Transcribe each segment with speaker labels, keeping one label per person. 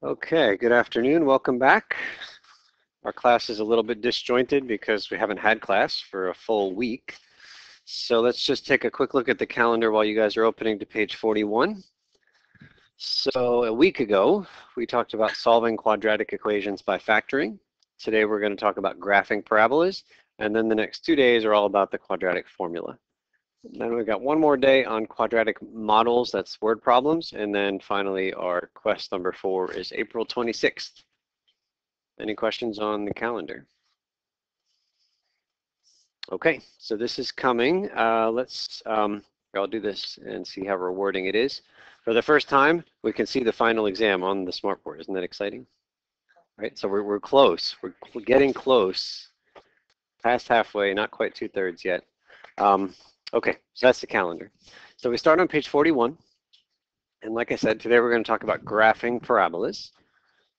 Speaker 1: Okay, good afternoon. Welcome back. Our class is a little bit disjointed because we haven't had class for a full week. So let's just take a quick look at the calendar while you guys are opening to page 41. So a week ago, we talked about solving quadratic equations by factoring. Today we're going to talk about graphing parabolas, and then the next 2 days are all about the quadratic formula. Then we've got one more day on quadratic models, that's word problems, and then finally our quest number 4 is April 26th. Any questions on the calendar? Okay, so this is coming. I'll do this and see how rewarding it is. For the first time, we can see the final exam on the smartboard. Isn't that exciting? Right, so we're close. We're getting close. Past halfway, not quite 2/3 yet. Okay, so that's the calendar. So we start on page 41. And like I said, today we're going to talk about graphing parabolas.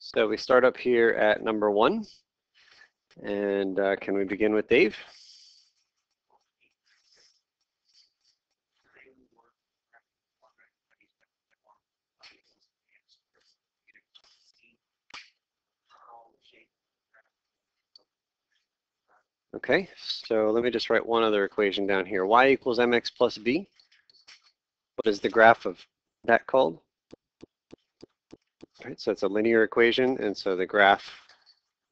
Speaker 1: So we start up here at number 1. And can we begin with Dave? Okay, so let me just write one other equation down here. Y equals mx plus b. What is the graph of that called? Right, so it's a linear equation, and so the graph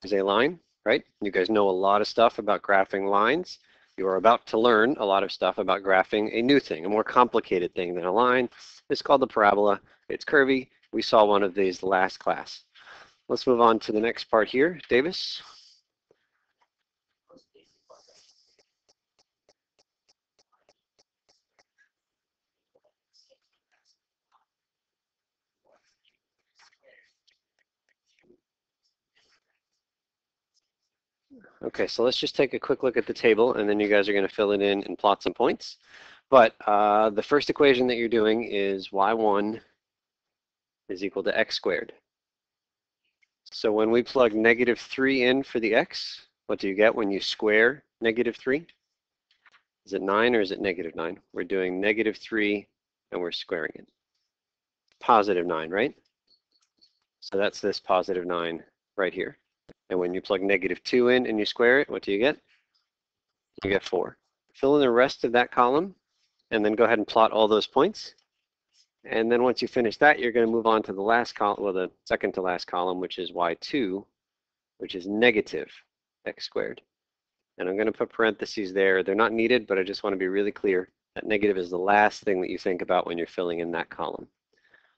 Speaker 1: is a line, right? You guys know a lot of stuff about graphing lines. You are about to learn a lot of stuff about graphing a new thing, a more complicated thing than a line. It's called the parabola. It's curvy. We saw one of these last class. Let's move on to the next part here. Davis? Okay, so let's just take a quick look at the table, and then you guys are going to fill it in and plot some points. But the first equation that you're doing is y1 is equal to x squared. So when we plug -3 in for the x, what do you get when you square -3? Is it 9 or is it -9? We're doing -3 and we're squaring it. +9, right? So that's this +9 right here. And when you plug -2 in and you square it, what do you get? You get 4. Fill in the rest of that column and then go ahead and plot all those points. And then once you finish that, you're going to move on to the last column, well, the second to last column, which is y2, which is negative x squared. And I'm going to put parentheses there. They're not needed, but I just want to be really clear that negative is the last thing that you think about when you're filling in that column.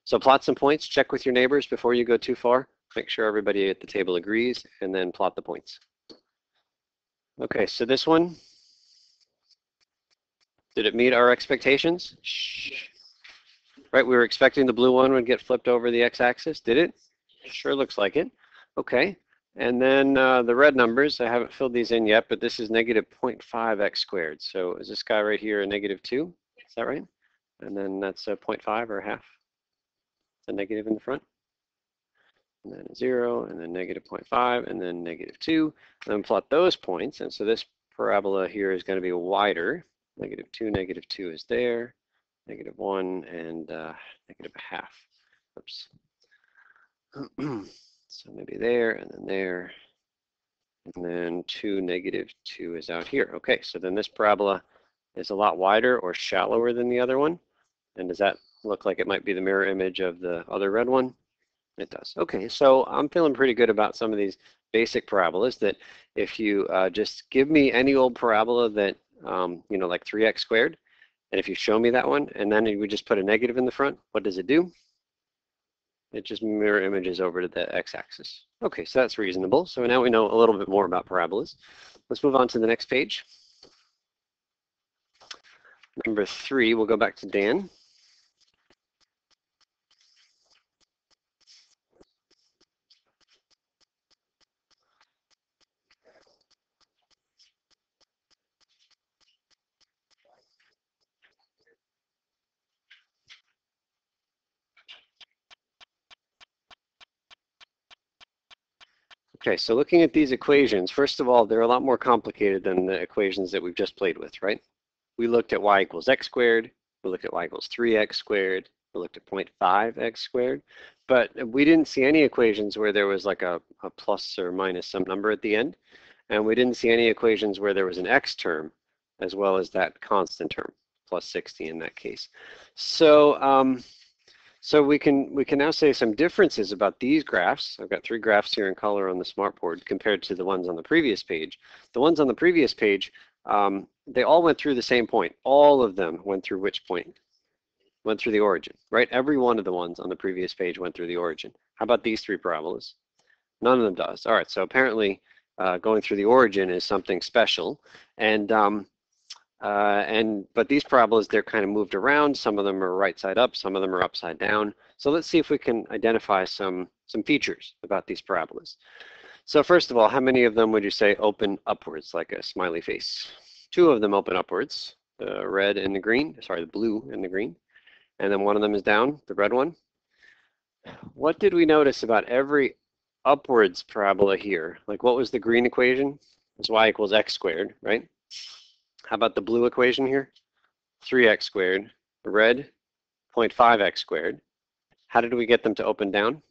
Speaker 1: So plot some points, check with your neighbors before you go too far. Make sure everybody at the table agrees, and then plot the points. Okay, so this one, did it meet our expectations? Shh. Right, we were expecting the blue one would get flipped over the x-axis. Did it? Sure looks like it. Okay, and then the red numbers, I haven't filled these in yet, but this is -0.5 x squared. So is this guy right here a -2? Is that right? And then that's a 0.5 or a half. A negative in the front. And then a 0, and then -0.5, and then -2. And then plot those points. And so this parabola here is going to be wider. -2, -2 is there. -1, and -0.5. Oops. So maybe there, and then there. And then 2, -2 is out here. Okay, so then this parabola is a lot wider or shallower than the other one. And does that look like it might be the mirror image of the other red one? It does. Okay, so I'm feeling pretty good about some of these basic parabolas that if you just give me any old parabola that, like 3x squared, and if you show me that one, and then you would just put a negative in the front, what does it do? It just mirror images over to the x-axis. Okay, so that's reasonable. So now we know a little bit more about parabolas. Let's move on to the next page. Number 3, we'll go back to Dan. Okay, so looking at these equations, first of all, they're a lot more complicated than the equations that we've just played with, right? We looked at y equals x squared, we looked at y equals 3x squared, We looked at 0.5x squared, but we didn't see any equations where there was like a plus or minus some number at the end. And we didn't see any equations where there was an x term as well as that constant term, plus 60 in that case. So, so we can now say some differences about these graphs. I've got 3 graphs here in color on the smartboard compared to the ones on the previous page. The ones on the previous page, they all went through the same point. All of them went through which point? Went through the origin, right? Every one of the ones on the previous page went through the origin. How about these 3 parabolas? None of them does. All right, so apparently going through the origin is something special. But these parabolas, they're kind of moved around. Some of them are right side up, some of them are upside down. So let's see if we can identify some features about these parabolas. So first of all, how many of them would you say open upwards, like a smiley face? 2 of them open upwards, the red and the green, sorry, the blue and the green. And then one of them is down, the red one. What did we notice about every upwards parabola here? Like what was the green equation? It's y equals x squared, right? How about the blue equation here? 3x squared. Red, 0.5x squared. How did we get them to open down?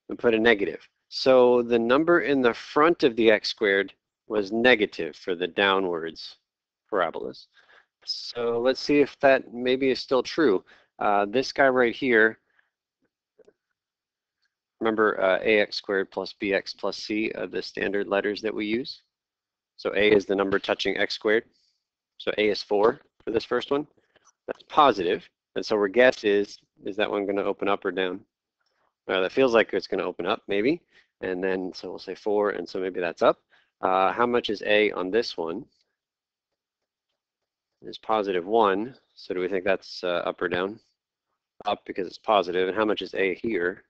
Speaker 1: We put a negative. So the number in the front of the x squared was negative for the downwards parabolas. So let's see if that maybe is still true. This guy right here, remember ax squared plus bx plus c are the standard letters that we use. So a is the number touching x squared. So a is 4 for this first one. That's positive. And so our guess is that one going to open up or down? That feels like it's going to open up, maybe. And then, so we'll say 4, and so maybe that's up. How much is a on this one? It's positive 1. So do we think that's up or down? Up because it's positive. And how much is a here?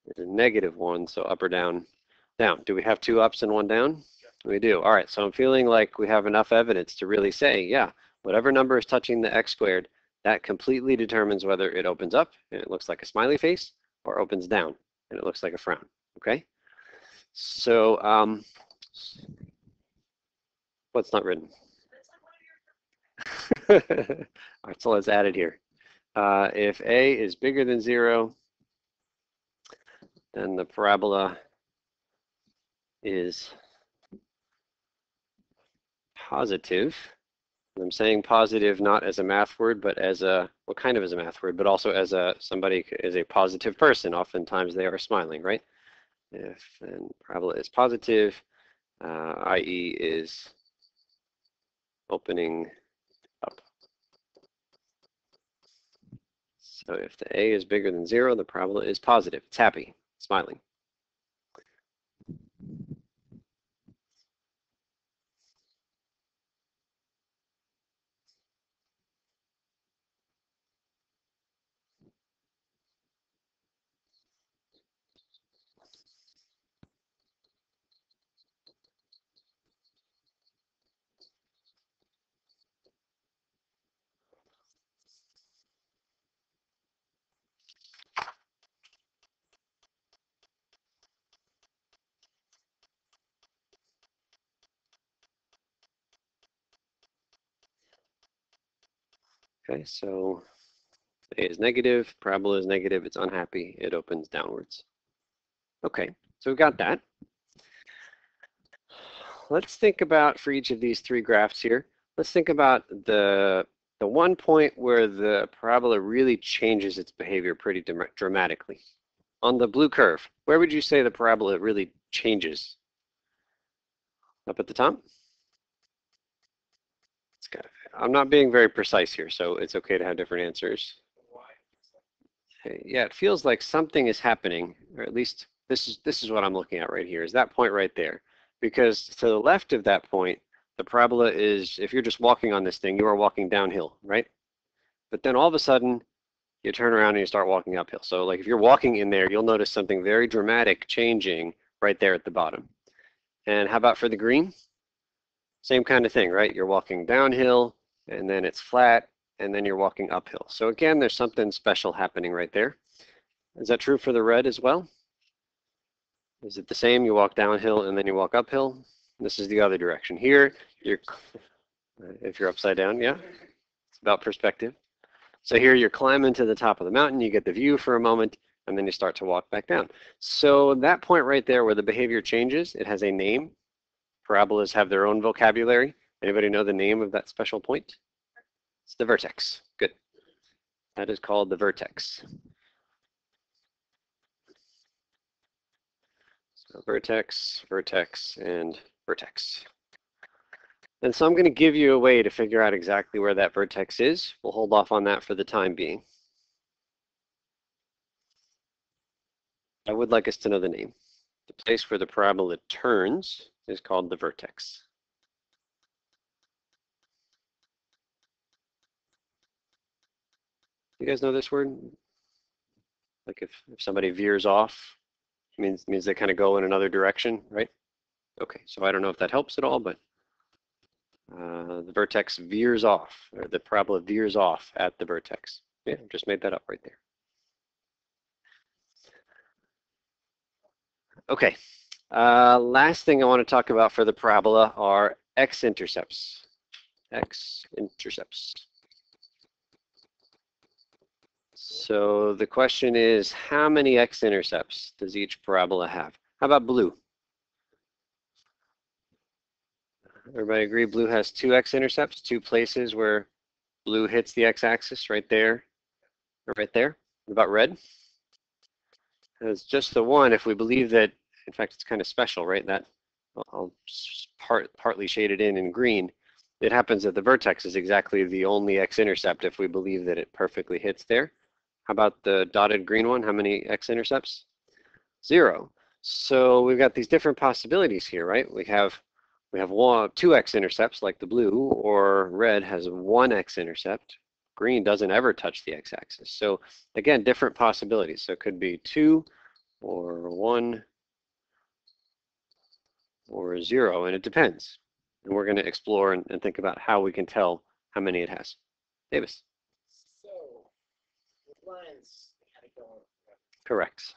Speaker 1: It's a negative 1, so up or down? Down. Do we have 2 ups and 1 down? We do. All right, so I'm feeling like we have enough evidence to really say, yeah, whatever number is touching the x squared, that completely determines whether it opens up and it looks like a smiley face or opens down and it looks like a frown, okay? So, what's not written? All right, so let's add it here. If a is bigger than 0, then the parabola is positive. I'm saying positive not as a math word, but as a, well, kind of as a math word, but also as a, somebody is a positive person. Oftentimes they are smiling, right? If then parabola is positive, i.e. is opening up. So if the a is bigger than 0, the parabola is positive. It's happy, smiling. Okay, so a is negative, parabola is negative, it's unhappy, it opens downwards. Okay, so we got that. Let's think about, for each of these 3 graphs here, let's think about the one point where the parabola really changes its behavior pretty dramatically. On the blue curve, where would you say the parabola really changes? Up at the top? I'm not being very precise here, so it's okay to have different answers. Yeah, it feels like something is happening, or at least this is what I'm looking at right here, is that point right there. Because to the left of that point, the parabola is, if you're just walking on this thing, you are walking downhill, right? But then all of a sudden, you turn around and you start walking uphill. So like if you're walking in there, you'll notice something very dramatic changing right there at the bottom. And how about for the green? Same kind of thing, right? You're walking downhill, and then it's flat, and then you're walking uphill. So again, there's something special happening right there. Is that true for the red as well? Is it the same? You walk downhill and then you walk uphill? This is the other direction. Here, if you're upside down, yeah, it's about perspective. So here you're climbing to the top of the mountain, you get the view for a moment, and then you start to walk back down. So that point right there where the behavior changes, it has a name. Parabolas have their own vocabulary. Anybody know the name of that special point? It's the vertex. Good. That is called the vertex. So vertex, vertex, and vertex. And so I'm going to give you a way to figure out exactly where that vertex is. We'll hold off on that for the time being. I would like us to know the name. The place where the parabola turns is called the vertex. You guys know this word? Like if somebody veers off, means they kind of go in another direction, right? Okay, so I don't know if that helps at all, but the vertex veers off, or the parabola veers off at the vertex. Yeah, just made that up right there. Okay, last thing I want to talk about for the parabola are x-intercepts. X-intercepts. So the question is, how many x-intercepts does each parabola have? How about blue? Everybody agree blue has two x-intercepts, two places where blue hits the x-axis, right there, or right there. What about red? It's just the one. If we believe that, in fact, it's kind of special, right? That I'll partly shade it in green. It happens that the vertex is exactly the only x-intercept if we believe that it perfectly hits there. How about the dotted green one? How many x-intercepts? 0. So we've got these different possibilities here, right? We have two x-intercepts like the blue, or red has one x-intercept. Green doesn't ever touch the x-axis. So again, different possibilities. So it could be 2 or 1 or 0, and it depends. And we're going to explore and think about how we can tell how many it has. Davis.
Speaker 2: So, with lines, they kind of go.
Speaker 1: Correct.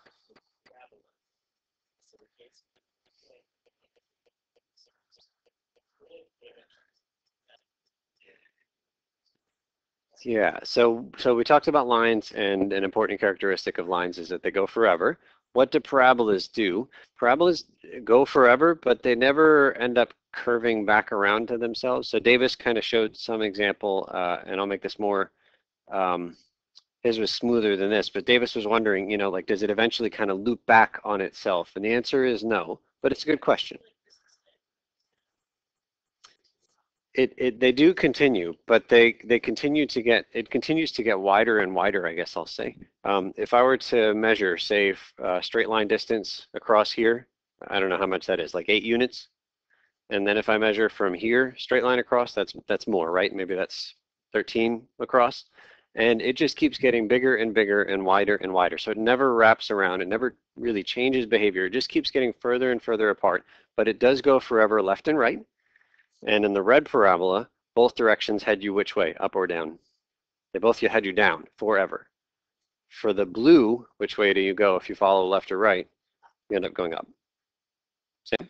Speaker 1: Yeah, so we talked about lines, and an important characteristic of lines is that they go forever. What do parabolas do? Parabolas go forever, but they never end up curving back around to themselves. So Davis kind of showed some example, and I'll make this more, his was smoother than this, but Davis was wondering, you know, like, does it eventually kind of loop back on itself? And the answer is no, but it's a good question. They do continue, but they continue to get, it continues to get wider and wider, I guess I'll say. If I were to measure, say, straight line distance across here, I don't know how much that is, like 8 units. And then if I measure from here, straight line across, that's more, right? Maybe that's 13 across. And it just keeps getting bigger and bigger and wider and wider. So it never wraps around. It never really changes behavior. It just keeps getting further and further apart. But it does go forever left and right. And in the red parabola, both directions head you which way, up or down? They both head you down forever. For the blue, which way do you go if you follow left or right? You end up going up. Same?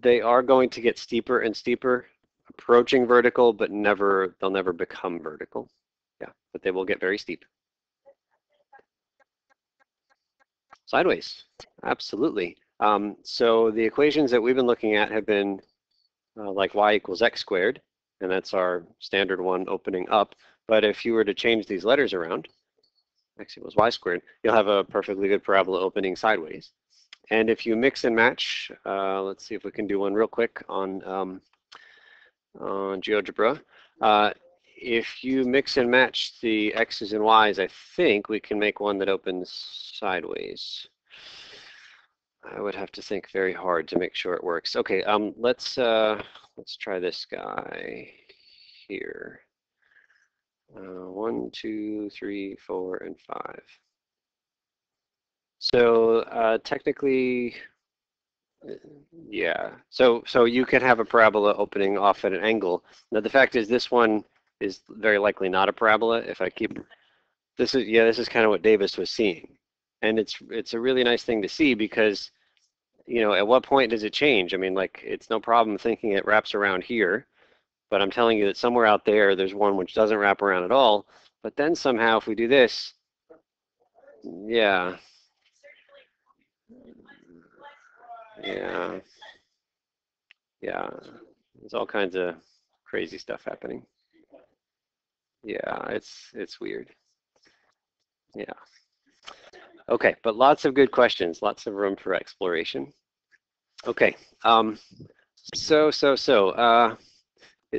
Speaker 1: They are going to get steeper and steeper, approaching vertical, but they'll never become vertical. Yeah, but they will get very steep. Sideways, absolutely. So the equations that we've been looking at have been like y equals x squared, and that's our standard one opening up. But if you were to change these letters around, x equals y squared, you'll have a perfectly good parabola opening sideways. And if you mix and match, let's see if we can do one real quick on GeoGebra. If you mix and match the x's and y's, I think we can make one that opens sideways. I would have to think very hard to make sure it works. Okay, let's try this guy here. 1, 2, 3, 4, and 5. So technically, yeah. So you can have a parabola opening off at an angle. Now the fact is, this one is very likely not a parabola. If I keep this is kind of what Davis was seeing, and it's a really nice thing to see because you know, at what point does it change? I mean, like, it's no problem thinking it wraps around here, but I'm telling you that somewhere out there, there's one which doesn't wrap around at all. But then somehow, if we do this, yeah, yeah, yeah, there's all kinds of crazy stuff happening. Yeah, it's weird. Yeah. Okay, but lots of good questions, lots of room for exploration. Okay, it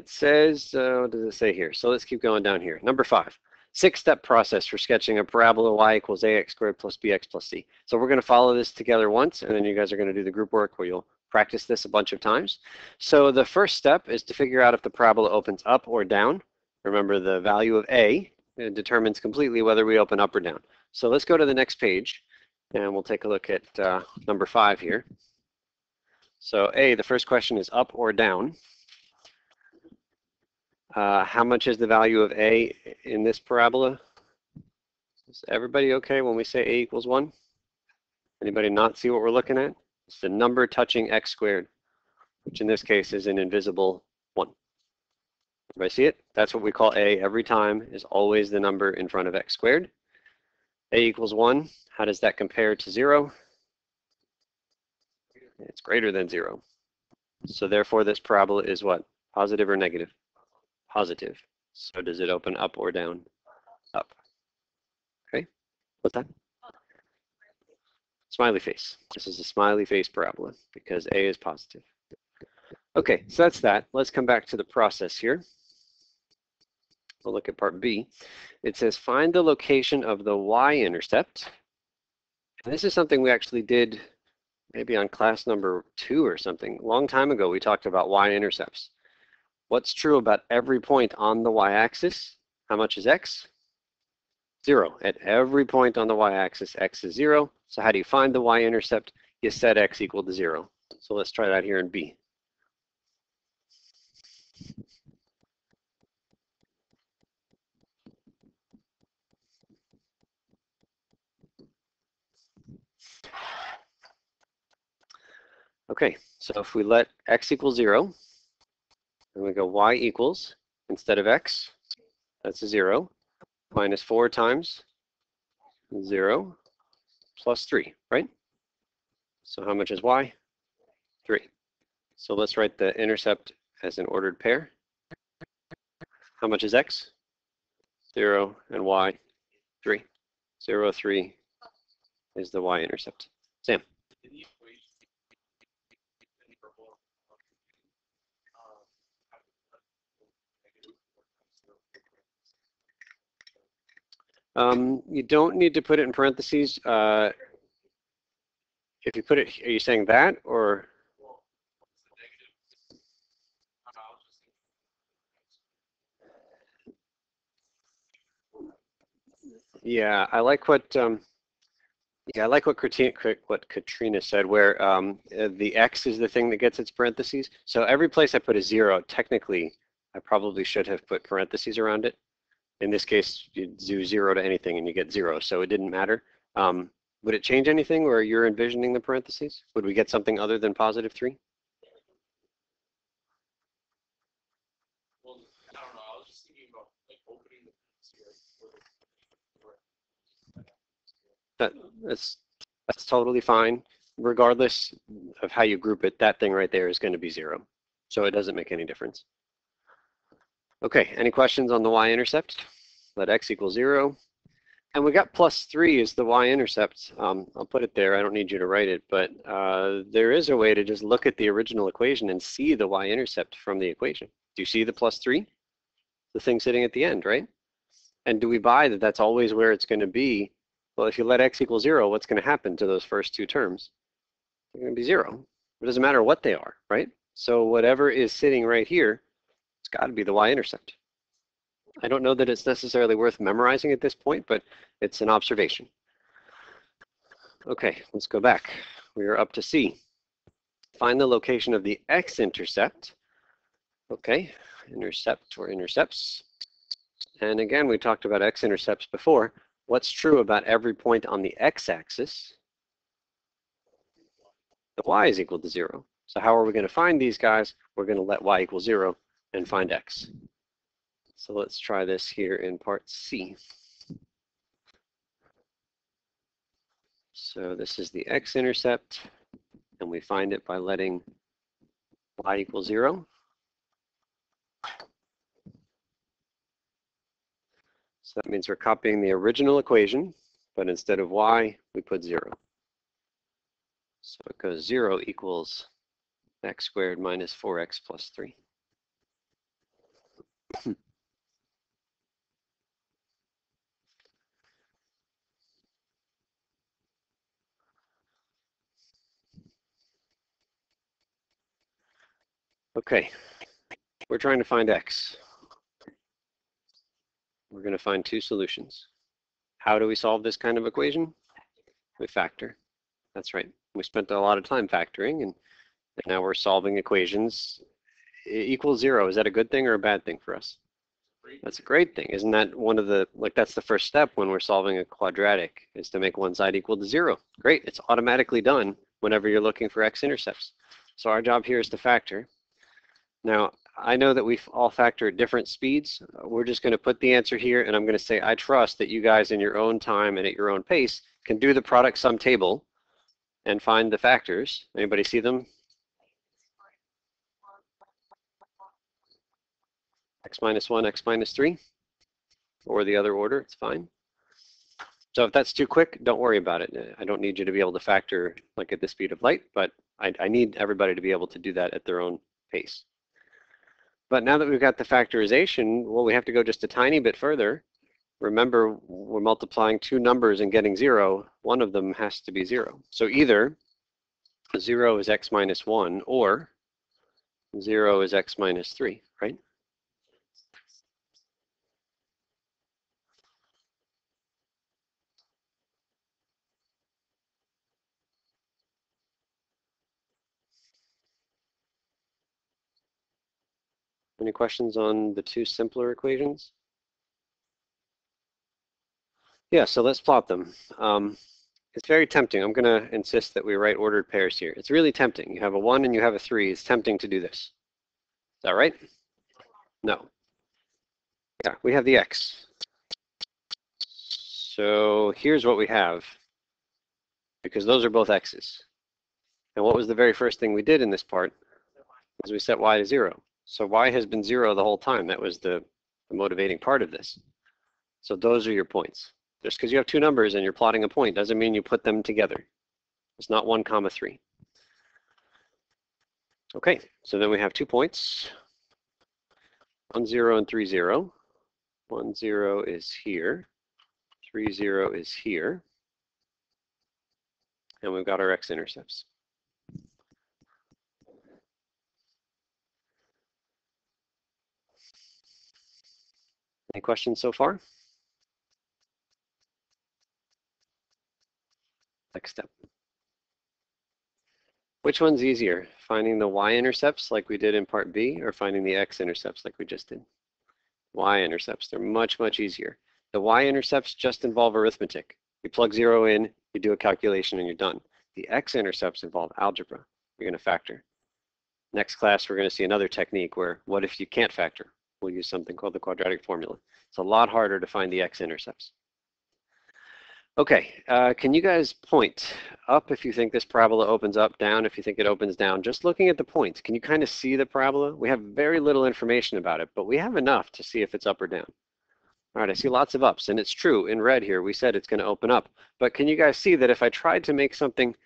Speaker 1: says, what does it say here? So let's keep going down here. Number 5, 6-step process for sketching a parabola y equals ax squared plus bx plus c. So we're going to follow this together once, and then you guys are going to do the group work where you'll practice this a bunch of times. So the first step is to figure out if the parabola opens up or down. Remember, the value of a determines completely whether we open up or down. So let's go to the next page, and we'll take a look at number 5 here. So A, the first question is up or down. How much is the value of A in this parabola? Is everybody okay when we say A equals 1? Anybody not see what we're looking at? It's the number touching x squared, which in this case is an invisible 1. Everybody see it? That's what we call A every time, is always the number in front of x squared. A equals 1. How does that compare to 0? It's greater than 0. So therefore this parabola is what? Positive or negative? Positive. So does it open up or down? Up. Okay. What's that? Smiley face. This is a smiley face parabola because A is positive. Okay, so that's that. Let's come back to the process here. We'll look at part B. It says find the location of the y-intercept. And this is something we actually did maybe on class number 2 or something. A long time ago, we talked about y-intercepts. What's true about every point on the y-axis? How much is x? 0. At every point on the y-axis, x is 0. So how do you find the y-intercept? You set x equal to 0. So let's try that here in B. Okay, so if we let x equal 0, and we go y equals, instead of x, that's a 0, minus 4 times 0 plus 3, right? So how much is y? 3. So let's write the intercept as an ordered pair. How much is x? 0 and y, 3. 0, 3 is the y-intercept. Sam? You don't need to put it in parentheses. If you put it, are you saying that or? Yeah, I like what Katrina said, where the x is the thing that gets its parentheses. So every place I put a 0, technically, I probably should have put parentheses around it. In this case, you do 0 to anything and you get 0, so it didn't matter. Would it change anything where you're envisioning the parentheses? Would we get something other than positive 3?
Speaker 3: Well, I don't know. I was just thinking about like opening the
Speaker 1: That's totally fine. Regardless of how you group it, that thing right there is going to be 0. So it doesn't make any difference. Okay, any questions on the y-intercept? Let x equal 0. And we got plus 3 is the y-intercept. I'll put it there. I don't need you to write it, but there is a way to just look at the original equation and see the y-intercept from the equation. Do you see the plus 3? The thing sitting at the end, right? And do we buy that that's always where it's going to be? Well, if you let x equal 0, what's going to happen to those first 2 terms? They're going to be 0. It doesn't matter what they are, right? So whatever is sitting right here, it's got to be the y-intercept. I don't know that it's necessarily worth memorizing at this point, but it's an observation. Okay, let's go back. We are up to C. Find the location of the x-intercept. Okay, intercept or intercepts. And again, we talked about x-intercepts before. What's true about every point on the x-axis? the y is equal to 0. So how are we going to find these guys? We're going to let y equal 0 and find x. So let's try this here in part C. So this is the x-intercept, and we find it by letting y equal 0. So that means we're copying the original equation, but instead of y, we put 0. So it goes 0 equals x squared minus 4x plus 3. Okay, we're trying to find x. We're going to find two solutions. How do we solve this kind of equation? We factor. That's right. We spent a lot of time factoring, and now we're solving equations. Equals 0. Is that a good thing or a bad thing for us? That's a great thing. Isn't that one of the, like that's the first step when we're solving a quadratic, is to make one side equal to 0. Great. It's automatically done whenever you're looking for x-intercepts. So our job here is to factor. Now, I know that we all factor at different speeds. We're just going to put the answer here, and I'm going to say I trust that you guys in your own time and at your own pace can do the product sum table and find the factors. Anybody see them? X minus 1, x minus 3, or the other order, it's fine. So if that's too quick, don't worry about it. I don't need you to be able to factor like at the speed of light, but I need everybody to be able to do that at their own pace. But now that we've got the factorization, well, we have to go just a tiny bit further. Remember, we're multiplying two numbers and getting 0. One of them has to be 0. So either 0 is x minus 1 or 0 is x minus 3, right? Any questions on the two simpler equations? Yeah, so let's plot them. It's very tempting. I'm going to insist that we write ordered pairs here. It's really tempting. You have a 1 and you have a 3. It's tempting to do this. Is that right? No. Yeah, we have the x. So here's what we have, because those are both x's. And what was the very first thing we did in this part? Was we set y to 0. So y has been 0 the whole time. That was the motivating part of this. So those are your points. Just because you have two numbers and you're plotting a point doesn't mean you put them together. It's not 1, 3. Okay, so then we have 2 points. 1, 0 and 3, 0. 1, 0 is here. 3, 0 is here. And we've got our x-intercepts. Any questions so far? Next step. Which one's easier, finding the y-intercepts like we did in part B, or finding the x-intercepts like we just did? Y-intercepts, they're much, much easier. The y-intercepts just involve arithmetic. You plug 0 in, you do a calculation, and you're done. The x-intercepts involve algebra. You're going to factor. Next class, we're going to see another technique where, what if you can't factor? We'll use something called the quadratic formula. It's a lot harder to find the x-intercepts. Okay, can you guys point up if you think this parabola opens up, down if you think it opens down? Just looking at the points, can you kind of see the parabola? We have very little information about it, but we have enough to see if it's up or down. All right, I see lots of ups, and it's true. In red here, we said it's going to open up. But can you guys see that if I tried to make something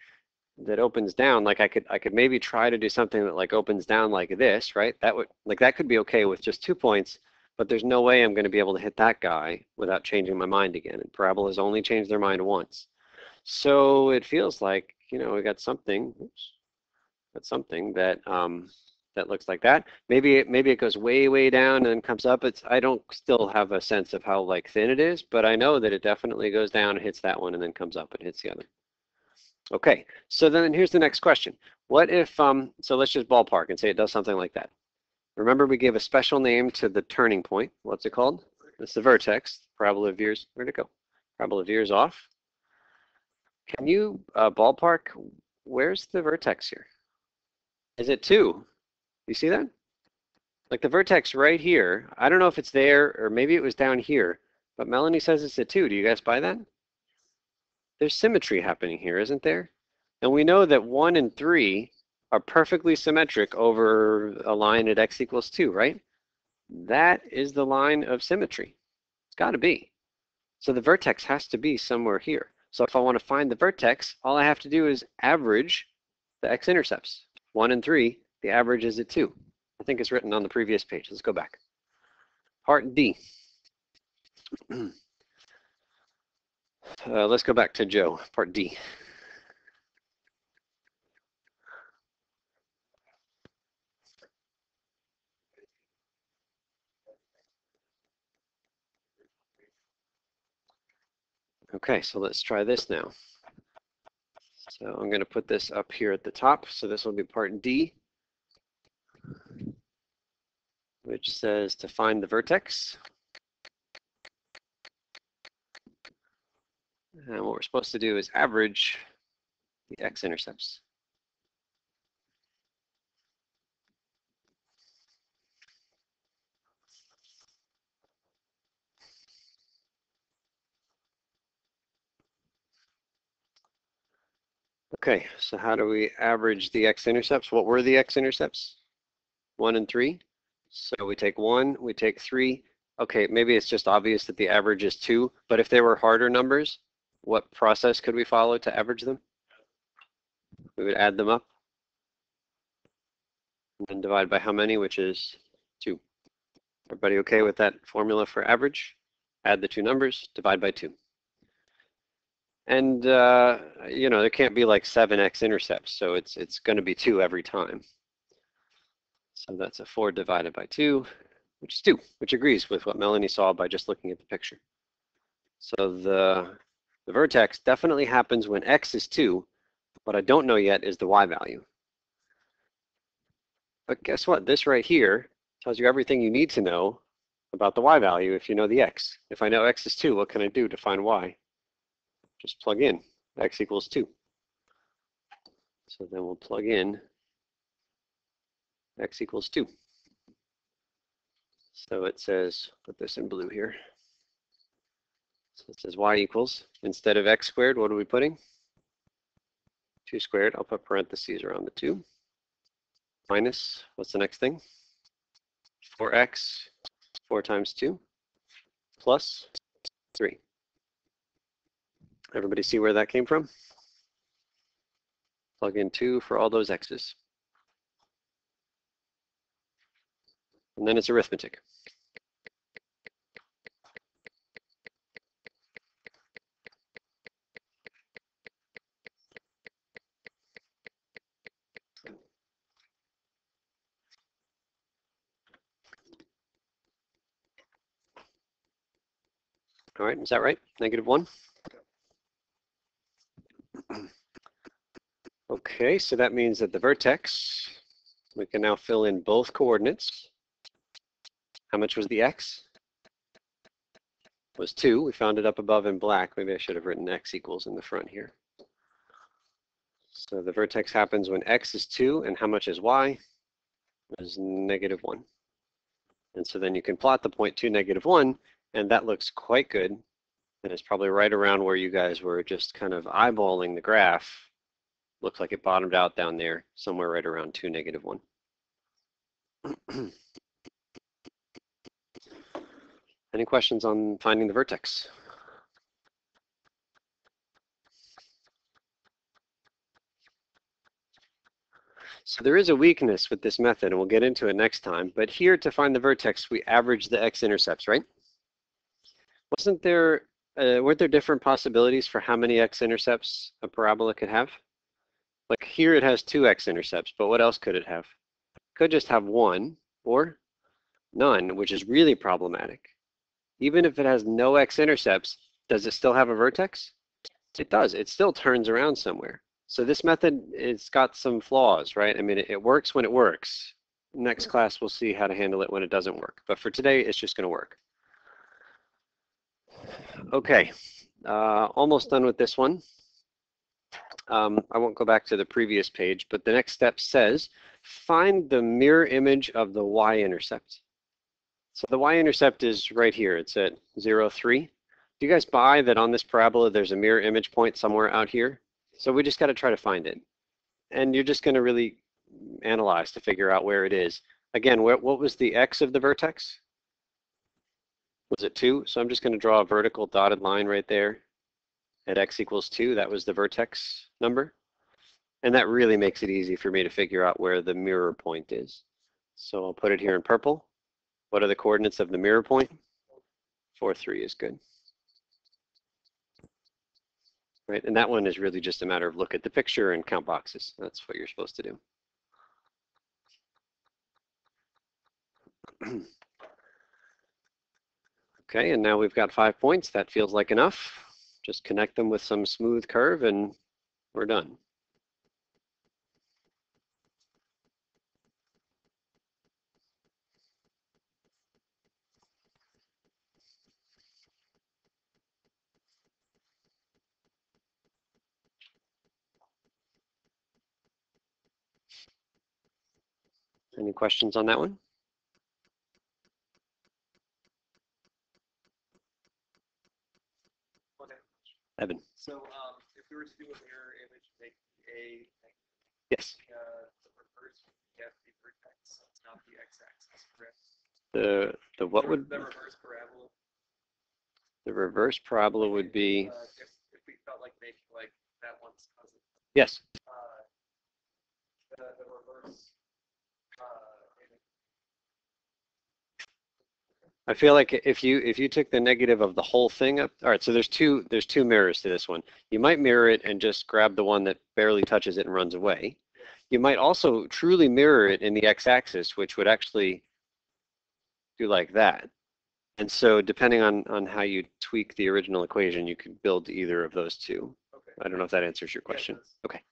Speaker 1: that opens down, like I could maybe try to do something that like opens down like this, right? That could be okay with just 2 points. But there's no way I'm going to be able to hit that guy without changing my mind again. And parabolas only change their mind once. So it feels like, we got something, that that looks like that. Maybe it goes way, way down and then comes up. I don't still have a sense of how like thin it is, but I know that it definitely goes down and hits that one and then comes up and hits the other. Okay, so then here's the next question. What if, so let's just ballpark and say it does something like that. Remember, we gave a special name to the turning point. What's it called? It's the vertex. Parabola veers. Where'd it go? Parabola veers off. Can you ballpark where's the vertex here? Is it 2? You see that? Like the vertex right here, I don't know if it's there or maybe it was down here, but Melanie says it's a 2. Do you guys buy that? There's symmetry happening here, isn't there? And we know that 1 and 3 are perfectly symmetric over a line at x equals 2, right? That is the line of symmetry. It's got to be. So the vertex has to be somewhere here. So if I want to find the vertex, all I have to do is average the x-intercepts. 1 and 3, the average is at 2. I think it's written on the previous page. Let's go back. Part D. Let's go back to Joe, part D. Okay, so let's try this now. So I'm going to put this up here at the top. So this will be part D, which says to find the vertex. And what we're supposed to do is average the x-intercepts. Okay, so how do we average the x-intercepts? What were the x-intercepts? 1 and 3. So we take 1, we take 3. Okay, maybe it's just obvious that the average is 2, but if they were harder numbers, what process could we follow to average them? We would add them up and then divide by how many, which is 2. Everybody okay with that formula for average? Add the two numbers, divide by 2. And, you know, there can't be like 7 x-intercepts, so it's going to be 2 every time. So that's a 4 divided by 2, which is 2, which agrees with what Melanie saw by just looking at the picture. So the vertex definitely happens when x is 2. What I don't know yet is the y value. But guess what? This right here tells you everything you need to know about the y value if you know the x. If I know x is 2, what can I do to find y? Just plug in x equals 2. So then we'll plug in x equals 2. So it says, put this in blue here. So it says y equals, instead of x squared, what are we putting? 2 squared. I'll put parentheses around the 2. Minus, what's the next thing? 4x, 4 times 2, plus 3. Everybody see where that came from? Plug in 2 for all those x's. And then it's arithmetic. All right, is that right? -1? Okay, so that means that the vertex, we can now fill in both coordinates. How much was the x? Was 2. We found it up above in black. Maybe I should have written x equals in the front here. So the vertex happens when x is 2, and how much is y? Is -1. And so then you can plot the point 2, -1, and that looks quite good. And it's probably right around where you guys were just kind of eyeballing the graph. Looks like it bottomed out down there, somewhere right around 2, -1. Any questions on finding the vertex? So there is a weakness with this method, and we'll get into it next time. But here, to find the vertex, we average the x-intercepts, right? Weren't there different possibilities for how many x-intercepts a parabola could have? Like here it has 2 x-intercepts, but what else could it have? It could just have 1 or none, which is really problematic. Even if it has no x-intercepts, does it still have a vertex? It does. It still turns around somewhere. So this method, it's got some flaws, right? I mean, it works when it works. Next class, we'll see how to handle it when it doesn't work. But for today, it's just going to work. Okay, almost done with this one. I won't go back to the previous page, but the next step says, find the mirror image of the y-intercept. So the y-intercept is right here. It's at 0, 3. Do you guys buy that on this parabola there's a mirror image point somewhere out here? So we just got to try to find it. And you're just going to really analyze to figure out where it is. Again, what was the x of the vertex? Was it 2? So I'm just going to draw a vertical dotted line right there at x equals 2. That was the vertex number. And that really makes it easy for me to figure out where the mirror point is. So I'll put it here in purple. What are the coordinates of the mirror point? 4, 3 is good. Right, and that one is really just a matter of look at the picture and count boxes. That's what you're supposed to do. Okay, and now we've got 5 points. That feels like enough. Just connect them with some smooth curve and we're done. Any questions on that one?
Speaker 3: Okay.
Speaker 1: Evan.
Speaker 3: So if we were to do a mirror image, make a
Speaker 1: Yes.
Speaker 3: the reverse would get the vertex, so it's not the x-axis, correct?
Speaker 1: The what would
Speaker 3: the reverse parabola?
Speaker 1: The reverse parabola would be
Speaker 3: If we felt like making like that one's cousin.
Speaker 1: yes.
Speaker 3: The reverse image.
Speaker 1: I feel like if you took the negative of the whole thing up, all right, so there's two mirrors to this one. You might mirror it and just grab the one that barely touches it and runs away. You might also truly mirror it in the x-axis, which would actually do like that. And so depending on how you tweak the original equation, you could build either of those two.
Speaker 3: Okay.
Speaker 1: I don't know if that answers your question.
Speaker 3: Yeah,
Speaker 1: okay.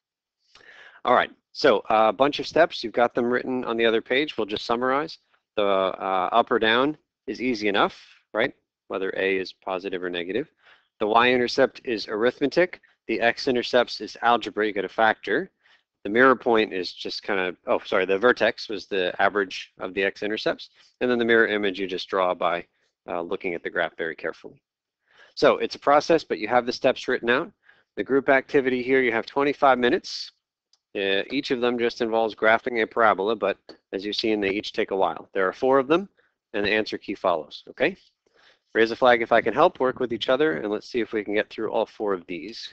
Speaker 1: All right, so a bunch of steps. You've got them written on the other page. We'll just summarize. The up or down is easy enough, right? Whether A is positive or negative. The y-intercept is arithmetic. The x-intercept is algebra. You get a factor. The mirror point is just kind of, oh, sorry, the vertex was the average of the x-intercepts. And then the mirror image you just draw by looking at the graph very carefully. So it's a process, but you have the steps written out. The group activity here, you have 25 minutes. Each of them just involves graphing a parabola, but as you've seen, they each take a while. There are 4 of them, and the answer key follows, okay? Raise a flag if I can help, work with each other, and let's see if we can get through all 4 of these.